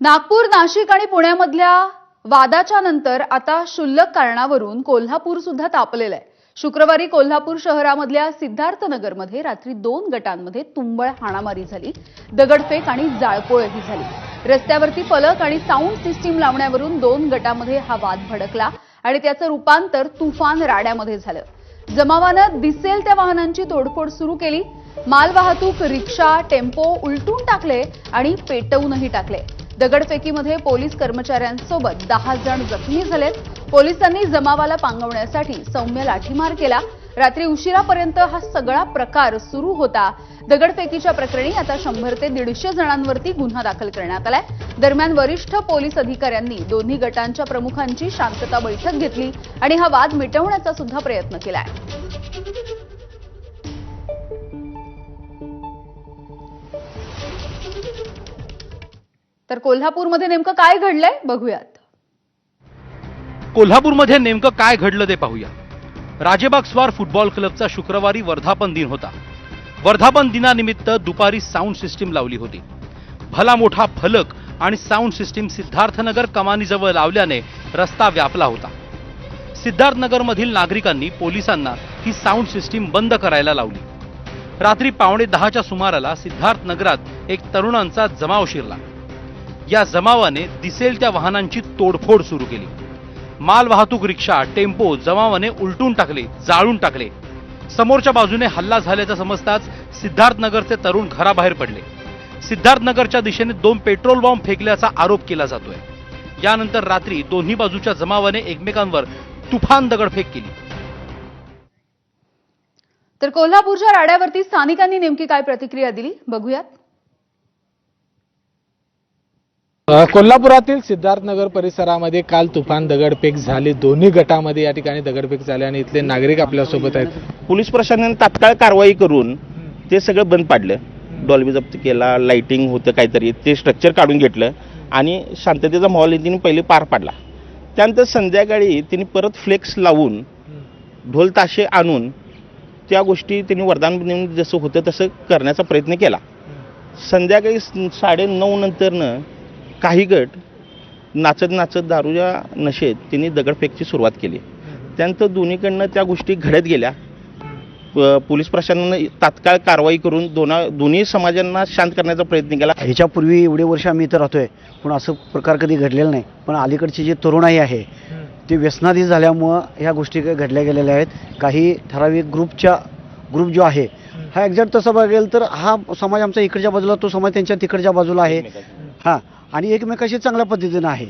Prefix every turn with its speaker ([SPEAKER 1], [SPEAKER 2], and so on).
[SPEAKER 1] नागपूर, नाशिक आणि पुण्यामधल्या वादाच्या नंतर आता क्षुल्लक कारणावरून कोल्हापूर सुद्धा तापलेलं आहे। शुक्रवारी कोल्हापूर शहरामधल्या सिद्धार्थनगरमध्ये रात्री 2 गटांमध्ये तुंबळ हाणामारी झाली, दगडफेक आणि जाळपोळही झाली। रस्त्यावरती फलक आणि साऊंड सिस्टीम लावण्यावरून 2 गटांमध्ये हा वाद भडकला आणि त्याचं रूपांतर तुफान राड्यामध्ये झालं। जमावानं दिसेल त्या वाहनांची तोडफोड सुरू केली। मालवाहतूक, रिक्षा, टेम्पो उलटून टाकले आणि पेटवूनही टाकले। दगडफेकीमध्ये पोलीस कर्मचाऱ्यांसोबत 10 जण जखमी झालेत। पोलिसांनी जमावाला पांगवण्यासाठी सौम्य लाठीमार केला। रात्री उशिरापर्यंत हा सगळा प्रकार सुरू होता। दगडफेकीच्या प्रकरणी आता 100 ते 150 जणांवरती गुन्हा दाखल करण्यात आलाय। दरम्यान वरिष्ठ पोलीस अधिकाऱ्यांनी दोन्ही गटांच्या प्रमुखांची शांतता बैठक घेतली आणि हा वाद मिटवण्याचा सुद्धा प्रयत्न केलाय। तर कोल्हापूरमध्ये नेमकं काय घडलंय बघूयात।
[SPEAKER 2] कोल्हापूरमध्ये नेमकं काय घडलं ते पाहूया। राजेबाग स्वार फुटबॉल क्लबचा शुक्रवारी वर्धापन दिन होता। वर्धापन दिनानिमित्त दुपारी साऊंड सिस्टीम लावली होती। भला मोठा फलक आणि साऊंड सिस्टीम सिद्धार्थनगर कमानीजवळ लावल्याने रस्ता व्यापला होता। सिद्धार्थनगरमधील नागरिकांनी पोलिसांना ही साऊंड सिस्टीम बंद करायला लावली। रात्री 9:15च्या सुमाराला सिद्धार्थनगरात एक तरुणांचा जमाव शिरला। या जमावाने दिसेल त्या वाहनांची तोडफोड सुरू केली। मालवाहतूक, रिक्षा, टेम्पो जमावाने उलटून टाकले, जाळून टाकले। समोरच्या बाजूने हल्ला झाल्याचं समजताच सिद्धार्थनगरचे तरुण घराबाहेर पडले। सिद्धार्थनगरच्या दिशेने 2 पेट्रोल बॉम्ब फेकल्याचा आरोप केला जातोय। यानंतर रात्री दोन्ही बाजूच्या जमावाने एकमेकांवर तुफान दगडफेक केली।
[SPEAKER 1] तर कोल्हापूरच्या राड्यावरती स्थानिकांनी नेमकी काय प्रतिक्रिया दिली बघूयात।
[SPEAKER 3] कोल्हापुरातील सिद्धार्थनगर परिसरामध्ये काल तुफान दगडफेक झाली। दोन्ही गटामध्ये या ठिकाणी दगडफेक झाली आणि इथले नागरिक आपल्यासोबत आहेत।
[SPEAKER 4] पोलीस प्रशासनाने तात्काळ कारवाई करून ते सगळं बंद पाडलं। डॉल्बी जप्त केला, लाइटिंग होतं काहीतरी, ते स्ट्रक्चर काढून घेतलं आणि शांततेचा माहोल तिने पहिले पार पाडला। त्यानंतर संध्याकाळी तिने परत फ्लेक्स लावून ढोल ताशे आणून त्या गोष्टी तिने वरदान देऊन जसं होतं तसं करण्याचा प्रयत्न केला। संध्याकाळी 9:30 नंतरनं काही गट नाचत नाचत दारूच्या नशेत तिने दगडफेकची सुरुवात केली। त्यानंतर दोन्हीकडनं त्या गोष्टी घडत गेल्या। पोलीस प्रशासनाने तात्काळ कारवाई करून दोन्ही समाजांना शांत करण्याचा प्रयत्न केला।
[SPEAKER 5] ह्याच्यापूर्वी एवढे वर्ष आम्ही इथं राहतोय पण असं प्रकार कधी घडलेला नाही। पण अलीकडची जी तरुणाई आहे ते व्यसनाधीन झाल्यामुळं ह्या गोष्टी घडल्या गेलेल्या आहेत। काही ठराविक ग्रुप जो आहे हा एक्झॅक्ट तसं बघेल तर हा समाज आमचा इकडच्या बाजूला, तो समाज त्यांच्या तिकडच्या बाजूला आहे। हां, आणि एकमेकाशी चांगल्या पद्धतीनं आहे।